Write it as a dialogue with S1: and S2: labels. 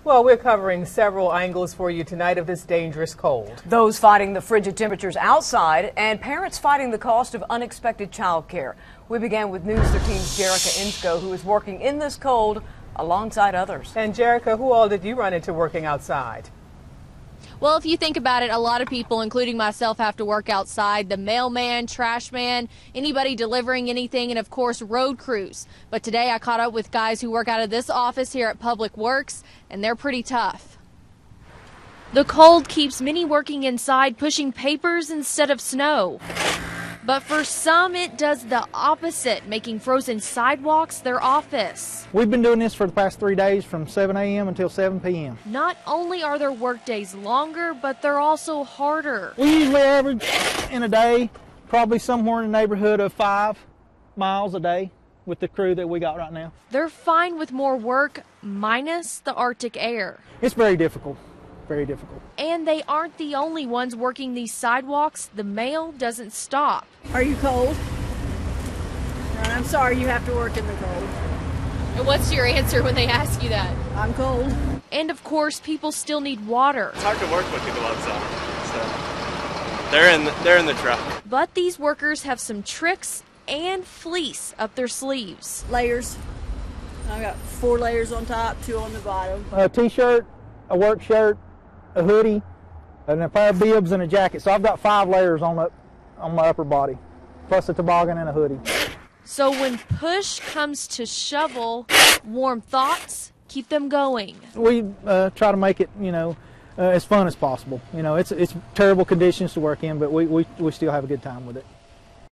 S1: Well, we're covering several angles for you tonight of this dangerous cold.
S2: Those fighting the frigid temperatures outside and parents fighting the cost of unexpected child care. We began with News 13's Jerica Insko, who is working in this cold alongside others.
S1: And Jerica, who all did you run into working outside?
S3: Well, if you think about it, a lot of people, including myself, have to work outside. The mailman, trash man, anybody delivering anything, and of course, road crews. But today I caught up with guys who work out of this office here at Public Works, and they're pretty tough. The cold keeps many working inside, pushing papers instead of snow. But for some, it does the opposite, making frozen sidewalks their office.
S4: We've been doing this for the past 3 days from 7 a.m. until 7 p.m.
S3: Not only are their work days longer, but they're also harder.
S4: We usually average in a day probably somewhere in the neighborhood of 5 miles a day with the crew that we got right now.
S3: They're fine with more work, minus the Arctic air.
S4: It's very difficult. Very difficult.
S3: And they aren't the only ones working these sidewalks. The mail doesn't stop.
S5: Are you cold? I'm sorry you have to work in the cold.
S3: And what's your answer when they ask you that?
S5: I'm cold.
S3: And of course, people still need water.
S6: It's hard to work with people outside, so they're in the truck.
S3: But these workers have some tricks and fleece up their sleeves.
S5: Layers. I got 4 layers on top, 2 on the bottom.
S4: A t-shirt, a work shirt, a hoodie, and a pair of bibs and a jacket. So I've got 5 layers on my upper body, plus a toboggan and a hoodie.
S3: So when push comes to shovel, warm thoughts keep them going.
S4: We try to make it, as fun as possible. It's terrible conditions to work in, but we still have a good time with it.